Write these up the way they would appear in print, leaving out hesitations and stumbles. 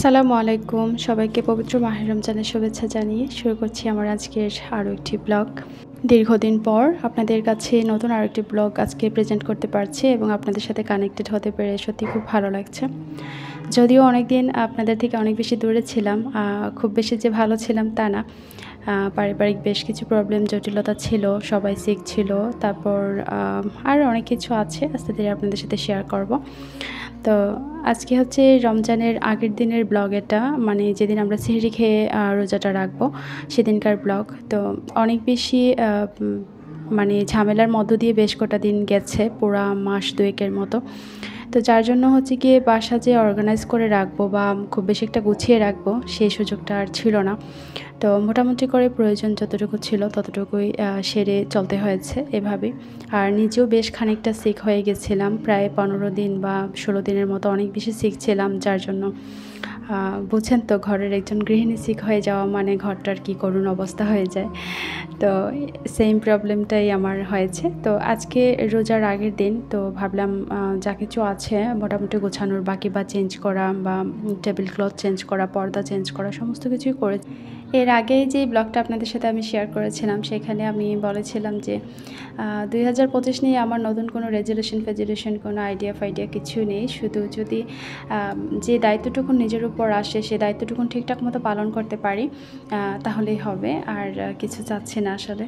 আসসালামু আলাইকুম। সবাইকে পবিত্র মাহে রমজানের শুভেচ্ছা জানিয়ে শুরু করছি আমার আজকের আরও একটি ব্লগ। দীর্ঘদিন পর আপনাদের কাছে নতুন আরও একটি ব্লগ আজকে প্রেজেন্ট করতে পারছি এবং আপনাদের সাথে কানেক্টেড হতে পেরে সত্যি খুব ভালো লাগছে। যদিও অনেকদিন আপনাদের থেকে অনেক বেশি দূরে ছিলাম, খুব বেশি যে ভালো ছিলাম তা না। পারিবারিক বেশ কিছু প্রবলেম জটিলতা ছিল, সবাই সিক ছিল, তারপর আরও অনেক কিছু আছে, আস্তে ধীরে আপনাদের সাথে শেয়ার করব। তো আজকে হচ্ছে রমজানের আগের দিনের ব্লগ, এটা মানে যেদিন আমরা সেহরি খেয়ে রোজাটা রাখবো সেদিনকার ব্লগ। তো অনেক বেশি মানে ঝামেলার মধ্য দিয়ে বেশ কটা দিন গেছে, পুরা মাস দুয়েকের মতো। তো যার জন্য হচ্ছে গিয়ে বাসা যে অর্গানাইজ করে রাখবো বা খুব বেশি একটা গুছিয়ে রাখবো সেই সুযোগটা আর ছিল না। তো মোটামুটি করে প্রয়োজন যতটুকু ছিল ততটুকুই সেরে চলতে হয়েছে এভাবেই। আর নিজেও বেশ খানিকটা সিক হয়ে গেছিলাম, প্রায় 15 দিন বা 16 দিনের মতো অনেক বেশি সিক ছিলাম। যার জন্য বুঝছেন তো, ঘরের একজন গৃহিণী সিক হয়ে যাওয়া মানে ঘরটার কি করুণ অবস্থা হয়ে যায়। তো সেম প্রবলেমটাই আমার হয়েছে। তো আজকে রোজার আগের দিন, তো ভাবলাম যা কিছু আছে মোটামুটি গোছানোর বাকি বা চেঞ্জ করা বা টেবিল ক্লথ চেঞ্জ করা, পর্দা চেঞ্জ করা, সমস্ত কিছুই করে। এর আগে যে ব্লগটা আপনাদের সাথে আমি শেয়ার করেছিলাম সেখানে আমি বলেছিলাম যে 2025 নিয়ে আমার নতুন কোনো রেজলিউশন কোনো আইডিয়া কিছু নেই। শুধু যদি যে দায়িত্বটুকু নিজের উপর আসে সে দায়িত্বটুকু ঠিকঠাক মতো পালন করতে পারি তাহলেই হবে, আর কিছু চাচ্ছি না আসলে।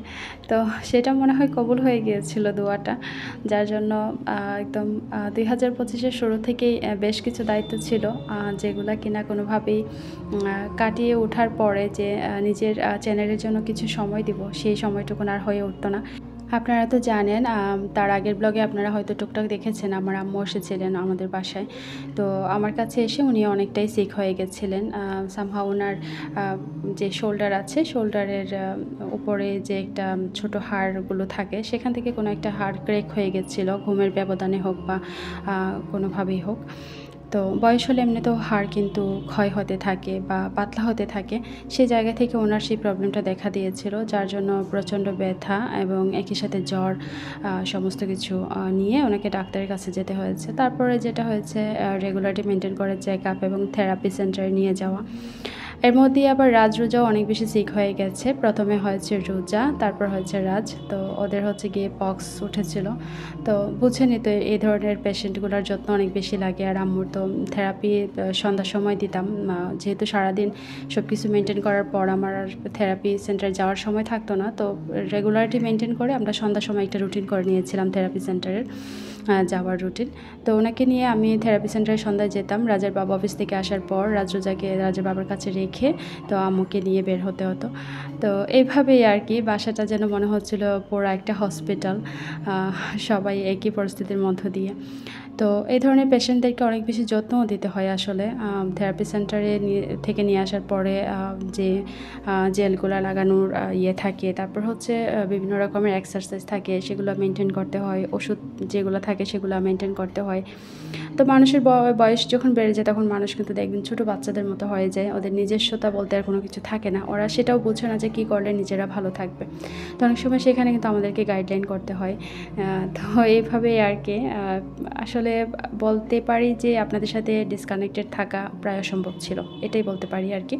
তো সেটা মনে হয় কবুল হয়ে গিয়েছিল দোয়াটা, যার জন্য একদম 2025-এর শুরু থেকেই বেশ কিছু দায়িত্ব ছিল যেগুলো কিনা কোনোভাবেই কাটিয়ে ওঠার পরে যে নিজের চ্যানেলের জন্য কিছু সময় দিব সেই সময়টুকুন আর হয়ে উঠতো না। আপনারা তো জানেন, তার আগের ব্লগে আপনারা হয়তো টুকটাক দেখেছেন আমার আম্মু এসেছিলেন আমাদের বাসায়। তো আমার কাছে এসে উনি অনেকটাই সিক হয়ে গেছিলেন। সামহাও ওনার যে শোল্ডার আছে, শোল্ডারের উপরে যে একটা ছোট হাড়গুলো থাকে সেখান থেকে কোনো একটা হাড় ক্র্যাক হয়ে গেছিলো, ঘুমের ব্যবধানে হোক বা কোনোভাবেই হোক। তো বয়স হলে এমনিতেও হাড় কিন্তু ক্ষয় হতে থাকে বা পাতলা হতে থাকে, সেই জায়গা থেকে ওনার সেই প্রবলেমটা দেখা দিয়েছিল, যার জন্য প্রচণ্ড ব্যথা এবং একই সাথে জ্বর, সমস্ত কিছু নিয়ে ওনাকে ডাক্তারের কাছে যেতে হয়েছে। তারপরে যেটা হয়েছে রেগুলারলি মেনটেন করে চেক আপ এবং থেরাপি সেন্টারে নিয়ে যাওয়া। এর মধ্যেই আবার রাজ রোজাও অনেক বেশি সিক হয়ে গেছে। প্রথমে হয়েছে রোজা, তারপর হয়েছে রাজ। তো ওদের হচ্ছে গিয়ে পক্স উঠেছিল। তো বুঝেনি তো এই ধরনের পেশেন্টগুলোর যত্ন অনেক বেশি লাগে। আর আম্মুর তো থেরাপি সন্ধ্যার সময় দিতাম, যেহেতু সারাদিন সব কিছু মেনটেন করার পর আমার আর থেরাপি সেন্টারে যাওয়ার সময় থাকতো না। তো রেগুলারিটি মেনটেন করে আমরা সন্ধ্যার সময় একটা রুটিন করে নিয়েছিলাম থেরাপি সেন্টারের যাওয়ার রুটিন। তো ওনাকে নিয়ে আমি থেরাপি সেন্টারে সন্ধ্যায় যেতাম। রাজের বাবা অফিস থেকে আসার পর রাজরোজাকে রাজের বাবার কাছে রেখে তো আম্মুকে নিয়ে বের হতে হতো। তো এইভাবেই আর কি বাসাটা যেন মনে হচ্ছিল পুরো একটা হসপিটাল, সবাই একই পরিস্থিতির মধ্য দিয়ে। তো এই ধরনের পেশেন্টদেরকে অনেক বেশি যত্নও দিতে হয় আসলে। থেরাপি সেন্টারে থেকে নিয়ে আসার পরে যে জেলগুলো লাগানোর থাকে, তারপর হচ্ছে বিভিন্ন রকমের এক্সারসাইজ থাকে, সেগুলো মেনটেন করতে হয়, ওষুধ যেগুলো থাকে সেগুলো মেনটেন করতে হয়। তো মানুষের বয়স যখন বেড়ে যায় তখন মানুষ কিন্তু দেখবেন ছোটো বাচ্চাদের মতো হয়ে যায়, ওদের নিজস্বতা বলতে আর কোনো কিছু থাকে না, ওরা সেটাও বোঝে না যে কী করলে নিজেরা ভালো থাকবে। তো অনেক সময় সেখানে কিন্তু আমাদেরকে গাইডলাইন করতে হয়। তো এইভাবেই আর কি আসলে বলতে পারি যে আপনাদের সাথে ডিসকানেক্টেড থাকা প্রায় অসম্ভব ছিল, এটাই বলতে পারি আর কি।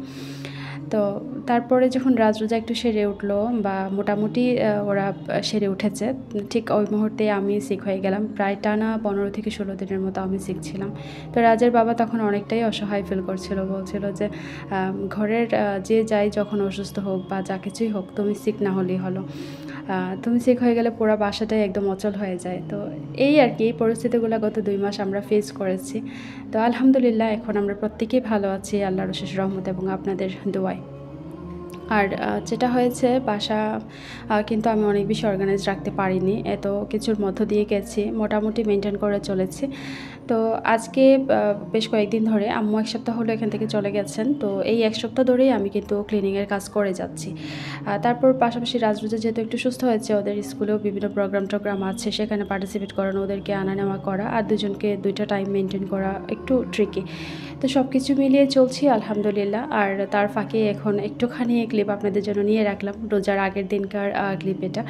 তো তারপরে যখন রাজরোজা একটু সেরে উঠলো বা মোটামুটি ওরা সেরে উঠেছে, ঠিক ওই মুহূর্তে আমি সিক হয়ে গেলাম। প্রায় টানা 15 থেকে 16 দিনের মতো আমি সিক ছিলাম। তো রাজের বাবা তখন অনেকটাই অসহায় ফিল করছিল, বলছিল যে ঘরের যে যাই যখন অসুস্থ হোক বা যা কিছুই হোক, তুমি সিক না হলেই হলো, তুমি সিক হয়ে গেলে পুরো বাসাটাই একদম অচল হয়ে যায়। তো এই আর কি, এই পরিস্থিতিগুলো গত 2 মাস আমরা ফেস করেছি। তো আলহামদুলিল্লাহ এখন আমরা প্রত্যেকেই ভালো আছি আল্লাহর অশেষ রহমত এবং আপনাদের দোয়ায়। আর যেটা হয়েছে বাসা কিন্তু আমি অনেক বেশি অর্গানাইজ রাখতে পারিনি, এত কিছুর মধ্য দিয়ে গেছি, মোটামুটি মেনটেন করে চলেছি। তো আজকে বেশ কয়েকদিন ধরে আম্মু 1 সপ্তাহ হলো এখান থেকে চলে গেছেন। তো এই 1 সপ্তাহ ধরেই আমি কিন্তু ক্লিনিংয়ের কাজ করে যাচ্ছি। তারপর পাশাপাশি রাজরোজা যেহেতু একটু সুস্থ হয়েছে, ওদের স্কুলেও বিভিন্ন প্রোগ্রাম আছে, সেখানে পার্টিসিপেট করানো, ওদেরকে আনা নেওয়া করা, আর দুজনকে 2টা টাইম মেনটেন করা একটু ট্রিকি। তো সব কিছু মিলিয়ে চলছি আলহামদুলিল্লাহ। আর তার ফাঁকে এখন একটুখানি ক্লিপ আপনাদের জন্য নিয়ে রাখলাম, রোজার আগের দিনকার ক্লিপ এটা।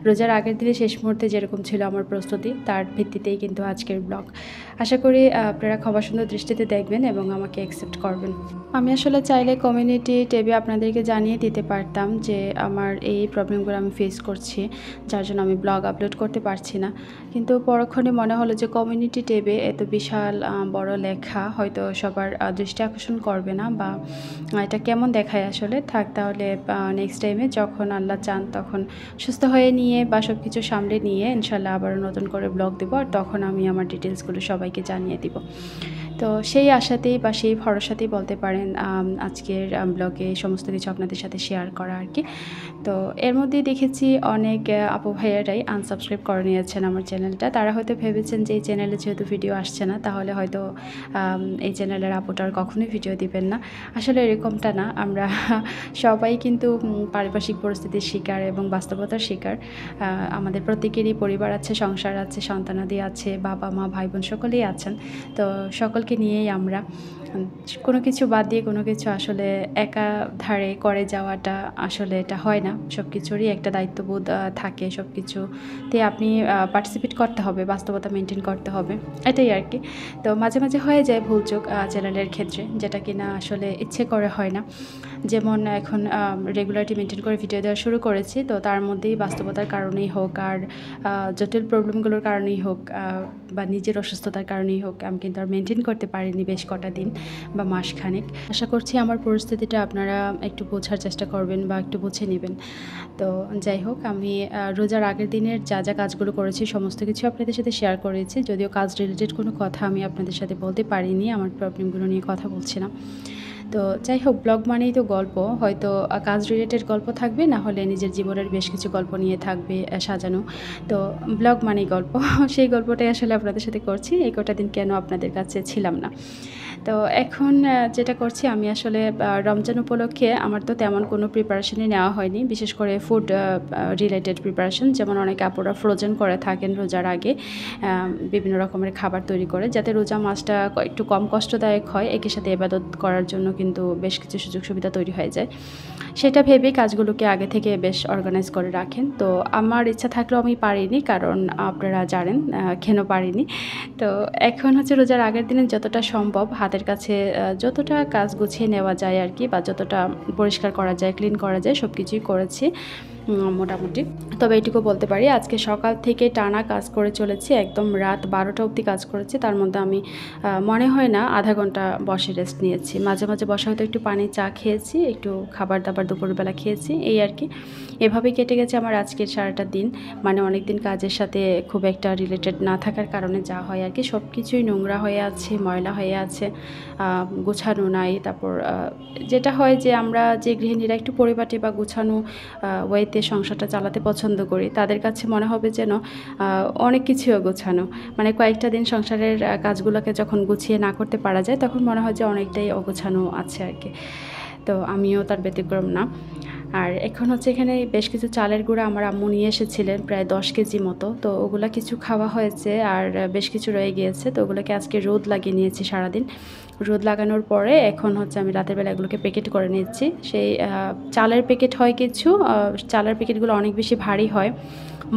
রোজার আগের দিনে শেষ মুহূর্তে যেরকম ছিল আমার প্রস্তুতি, তার ভিত্তিতেই কিন্তু আজকের ব্লগ। আশা করি আপনারা ক্ষমা সুন্দর দৃষ্টিতে দেখবেন এবং আমাকে অ্যাকসেপ্ট করবেন। আমি আসলে চাইলে কমিউনিটি ট্যাবে আপনাদেরকে জানিয়ে দিতে পারতাম যে আমার এই প্রবলেমগুলো আমি ফেস করছি, যার জন্য আমি ব্লগ আপলোড করতে পারছি না। কিন্তু পরক্ষণে মনে হলো যে কমিউনিটি ট্যাবে এত বিশাল বড় লেখা হয়তো সবার দৃষ্টি আকর্ষণ করবে না, বা এটা কেমন দেখায় আসলে। থাক তাহলে নেক্সট টাইমে যখন আল্লাহ চান তখন সুস্থ হয়ে নিয়ে বা সব কিছু সামলে নিয়ে ইনশাল্লাহ আবারও নতুন করে ব্লগ দেবো, আর তখন আমি আমার ডিটেলসগুলো সবাইকে জানিয়ে দিব। তো সেই আশাতেই বা সেই ভরসাতেই বলতে পারেন আজকের ব্লগে সমস্ত কিছু আপনাদের সাথে শেয়ার করা আর কি। তো এর মধ্যেই দেখেছি অনেক আপু ভাইয়ারাই আনসাবস্ক্রাইব করে নিয়েছেন আমার চ্যানেলটা। তারা হয়তো ভেবেছেন যে এই চ্যানেলে যেহেতু ভিডিও আসছে না, তাহলে হয়তো এই চ্যানেলের আপুটার কখনোই ভিডিও দিবেন না। আসলে এরকমটা না, আমরা সবাই কিন্তু পারিপার্শ্বিক পরিস্থিতির শিকার এবং বাস্তবতার শিকার। আমাদের প্রত্যেকেরই পরিবার আছে, সংসার আছে, সন্তানাদি আছে, বাবা মা ভাই বোন সকলেই আছেন। তো সকলকে নিয়েই আমরা কোনো কিছু বাদ দিয়ে কোনো কিছু আসলে একাধারে করে যাওয়াটা আসলে এটা হয় না। সব কিছুরই একটা দায়িত্ববোধ থাকে, সব কিছুতে আপনি পার্টিসিপেট করতে হবে, বাস্তবতা মেনটেন করতে হবে, এটাই আর কি। তো মাঝে মাঝে হয়ে যায় ভুলচুক চ্যানেলের ক্ষেত্রে, যেটা কিনা আসলে ইচ্ছে করে হয় না। যেমন এখন রেগুলারিটি মেনটেন করে ভিডিও দেওয়া শুরু করেছি, তো তার মধ্যেই বাস্তবতার কারণেই হোক আর জটিল প্রবলেমগুলোর কারণেই হোক বা নিজের অসুস্থতার কারণেই হোক, আমি কিন্তু আর মেনটেন করতে পারিনি বেশ কটা দিন বা মাসখানেক। আশা করছি আমার পরিস্থিতিটা আপনারা একটু বোঝার চেষ্টা করবেন বা একটু বুঝে নেবেন। তো যাই হোক, আমি রোজার আগের দিনের যা যা কাজগুলো করেছি সমস্ত কিছু আপনাদের সাথে শেয়ার করেছি। যদিও কাজ রিলেটেড কোনো কথা আমি আপনাদের সাথে বলতে পারিনি, আমার প্রবলেমগুলো নিয়ে কথা বলছিলাম। তো যাই হোক, ব্লগ মানেই তো গল্প, হয়তো কাজ রিলেটেড গল্প থাকবে, না হলে নিজের জীবনের বেশ কিছু গল্প নিয়ে থাকবে সাজানো। তো ব্লগ মানেই গল্প, সেই গল্পটাই আসলে আপনাদের সাথে করছি। এই কটা দিন কেন আপনাদের কাছে ছিলাম না। তো এখন যেটা করছি, আমি আসলে রমজান উপলক্ষে আমার তো তেমন কোনো প্রিপারেশনই নেওয়া হয়নি, বিশেষ করে ফুড রিলেটেড প্রিপারেশন। যেমন অনেক আপুরা ফ্রোজেন করে থাকেন রোজার আগে বিভিন্ন রকমের খাবার তৈরি করে, যাতে রোজা মাসটা একটু কম কষ্টদায়ক হয়, একই সাথে ইবাদত করার জন্য কিন্তু বেশ কিছু সুযোগ সুবিধা তৈরি হয়ে যায়। সেটা ভেবেই কাজগুলোকে আগে থেকে বেশ অর্গানাইজ করে রাখেন। তো আমার ইচ্ছা থাকলেও আমি পারিনি, কারণ আপনারা জানেন কেন পারিনি। তো এখন হচ্ছে রোজার আগের দিনে যতটা সম্ভব হাতের কাছে যতটা কাজ গুছিয়ে নেওয়া যায় আর কি, বা যতটা পরিষ্কার করা যায়, ক্লিন করা যায়, সব কিছুই করেছি মোটামুটি। তবে এটুকু বলতে পারি, আজকে সকাল থেকে টানা কাজ করে চলেছি, একদম রাত 12টা অবধি কাজ করেছি। তার মধ্যে আমি মনে হয় না আধা ঘন্টা বসে রেস্ট নিয়েছি। মাঝে মাঝে বসে হয়তো একটু পানি চা খেয়েছি, একটু খাবার দাবার দুপুরবেলা খেয়েছি, এই আর কি। এভাবেই কেটে গেছে আমার আজকের সারাটা দিন। মানে অনেক দিন কাজের সাথে খুব একটা রিলেটেড না থাকার কারণে যা হয় আর কি, সব কিছুই নোংরা হয়ে আছে, ময়লা হয়ে আছে, গোছানো নাই। তারপর যেটা হয় যে আমরা যে গৃহিণীরা একটু পরিপাটি বা গোছানো ওয়েতে সংসারটা চালাতে পছন্দ করি, তাদের কাছে মনে হবে যেন অনেক কিছুও গোছানো। মানে কয়েকটা দিন সংসারের কাজগুলোকে যখন গুছিয়ে না করতে পারা যায়, তখন মনে হয় যে অনেকটাই অগোছানো আছে আর কি। তো আমিও তার ব্যতিক্রম না। আর এখন হচ্ছে এখানে বেশ কিছু চালের গুঁড়া আমার আম্মু নিয়ে এসেছিলেন, প্রায় 10 কেজি মতো। তো ওগুলো কিছু খাওয়া হয়েছে আর বেশ কিছু রয়ে গিয়েছে। তো ওগুলোকে আজকে রোদ লাগিয়ে নিয়েছি সারাদিন। রোদ লাগানোর পরে এখন হচ্ছে আমি রাতের বেলা এগুলোকে প্যাকেট করে নিচ্ছি। সেই চালের প্যাকেট হয় কিছু, চালের প্যাকেটগুলো অনেক বেশি ভারী হয়।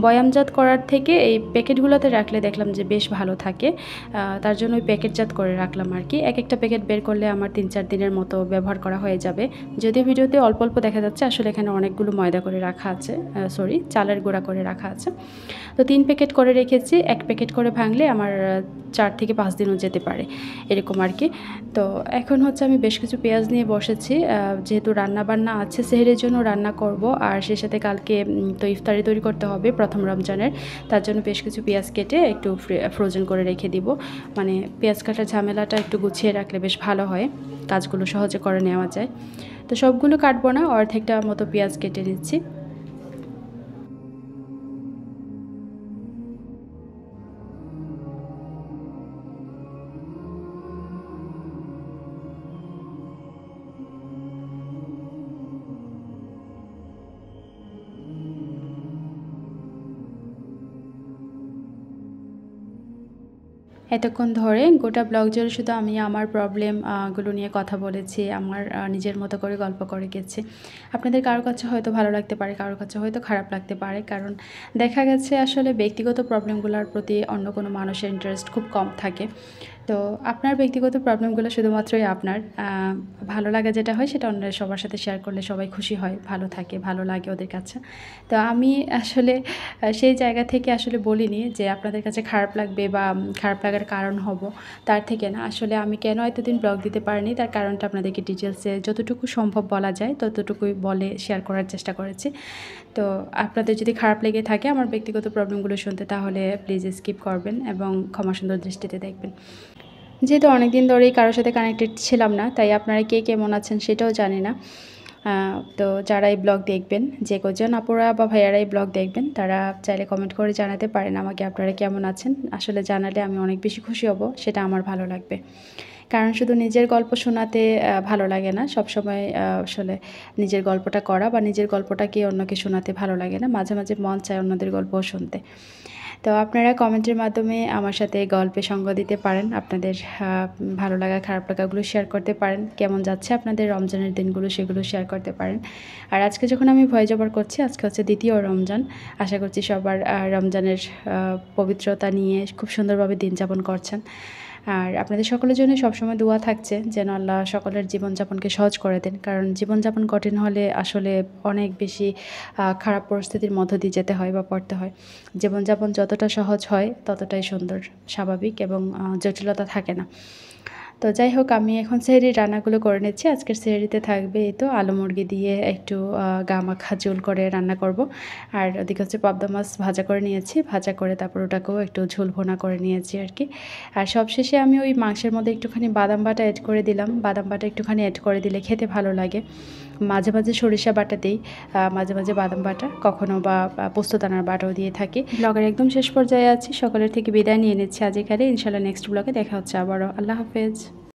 বয়ামজাত করার থেকে এই প্যাকেটগুলোতে রাখলে দেখলাম যে বেশ ভালো থাকে, তার জন্য ওই প্যাকেটজাত করে রাখলাম আর কি। এক একটা প্যাকেট বের করলে আমার 3-4 দিনের মতো ব্যবহার করা হয়ে যাবে। যদিও ভিডিওতে অল্প অল্প দেখা যাচ্ছে, আসলে এখানে অনেকগুলো ময়দা করে রাখা আছে, চালের গুঁড়া করে রাখা আছে। তো 3 প্যাকেট করে রেখেছি, 1 প্যাকেট করে ভাঙলে আমার 4 থেকে 5 দিনও যেতে পারে, এরকম আর কি। তো এখন হচ্ছে আমি বেশ কিছু পেঁয়াজ নিয়ে বসেছি, যেহেতু রান্না বান্না আছে, সেহরির জন্য রান্না করব, আর সে সাথে কালকে তো ইফতারি তৈরি করতে হবে প্রথম রমজানের। তার জন্য বেশ কিছু পেঁয়াজ কেটে একটু ফ্রোজেন করে রেখে দিব। মানে পেঁয়াজ কাটার ঝামেলাটা একটু গুছিয়ে রাখলে বেশ ভালো হয়, কাজগুলো সহজে করে নেওয়া যায়। তো সবগুলো কাটবো না, অর্ধেকটা মতো পেঁয়াজ কেটে নিচ্ছি। এতক্ষণ ধরে গোটা ব্লগ জুড়ে শুধু আমি আমার প্রবলেম গুলো নিয়ে কথা বলেছি, আমার নিজের মতো করে গল্প করে গেছি। আপনাদের কারোর কাছে হয়তো ভালো লাগতে পারে, কারোর কাছে হয়তো খারাপ লাগতে পারে, কারণ দেখা গেছে আসলে ব্যক্তিগত প্রবলেমগুলোর প্রতি অন্য কোনো মানুষের ইন্টারেস্ট খুব কম থাকে। তো আপনার ব্যক্তিগত প্রবলেমগুলো শুধুমাত্রই আপনার, ভালো লাগা যেটা হয় সেটা অন্য সবার সাথে শেয়ার করলে সবাই খুশি হয়, ভালো থাকে, ভালো লাগে ওদের কাছে। তো আমি আসলে সেই জায়গা থেকে আসলে বলিনি যে আপনাদের কাছে খারাপ লাগবে বা খারাপ লাগার কারণ হব, তার থেকে না। আসলে আমি কেন এতদিন ব্লগ দিতে পারিনি তার কারণটা আপনাদেরকে ডিটেলসে যতটুকু সম্ভব বলা যায় ততটুকুই বলে শেয়ার করার চেষ্টা করেছি। তো আপনাদের যদি খারাপ লেগে থাকে আমার ব্যক্তিগত প্রবলেমগুলো শুনতে, তাহলে প্লিজ স্কিপ করবেন এবং ক্ষমা সুন্দর দৃষ্টিতে দেখবেন। যেহেতু অনেক দিন ধরেই কারোর সাথে কানেক্টেড ছিলাম না, তাই আপনারা কে কেমন আছেন সেটাও জানি না। তো যারা এই ব্লগ দেখবেন, যে কজন আপুরা বা ভাইয়ারা এই ব্লগ দেখবেন, তারা চাইলে কমেন্ট করে জানাতে পারেন আমাকে আপনারা কেমন আছেন। আসলে জানালে আমি অনেক বেশি খুশি হব, সেটা আমার ভালো লাগবে। কারণ শুধু নিজের গল্প শোনাতে ভালো লাগে না, সবসময় আসলে নিজের গল্পটা করা বা নিজের গল্পটাকে অন্যকে শোনাতে ভালো লাগে না। মাঝে মাঝে মন চায় অন্যদের গল্পও শুনতে। তো আপনারা কমেন্টের মাধ্যমে আমার সাথে গল্পে সঙ্গ দিতে পারেন, আপনাদের ভালো লাগা খারাপ লাগাগুলো শেয়ার করতে পারেন, কেমন যাচ্ছে আপনাদের রমজানের দিনগুলো সেগুলো শেয়ার করতে পারেন। আর আজকে যখন আমি ভয়েস ওভার করছি, আজকে হচ্ছে দ্বিতীয় রমজান। আশা করছি সবার রমজানের পবিত্রতা নিয়ে খুব সুন্দরভাবে দিন যাপন করছেন। আর আপনাদের সকলের জন্য সবসময় দোয়া থাকছে যেন আল্লাহ সকলের জীবনযাপনকে সহজ করে দেন, কারণ জীবনযাপন কঠিন হলে আসলে অনেক বেশি খারাপ পরিস্থিতির মধ্য দিয়ে যেতে হয় বা পড়তে হয়। জীবনযাপন যতটা সহজ হয় ততটাই সুন্দর, স্বাভাবিক এবং জটিলতা থাকে না। তো যাই হোক, আমি এখন সেহরির রান্নাগুলো করে নিচ্ছি। আজকের সেহরিতে থাকবে এই তো আলু মুরগি দিয়ে একটু গা মাখা ঝোল করে রান্না করব। আর ওদিকে হচ্ছে পাবদা মাছ ভাজা করে নিয়েছি, ভাজা করে তারপর ওটাকেও একটু ঝোল ভোনা করে নিয়েছি আর কি। আর সবশেষে আমি ওই মাংসের মধ্যে একটুখানি বাদাম বাটা অ্যাড করে দিলাম। বাদাম বাটা একটুখানি অ্যাড করে দিলে খেতে ভালো লাগে। মাঝে মাঝে সরিষা বাটা দিই, মাঝে মাঝে বাদাম বাটা, কখনো বা পোস্তদানার বাটাও দিয়ে থাকি। ব্লগের একদম শেষ পর্যায়ে আছি, সকলের থেকে বিদায় নিয়ে নিচ্ছি আজ এখানে। ইনশাল্লাহ নেক্সট ব্লগে দেখা হচ্ছে আবারও। আল্লাহ হাফেজ।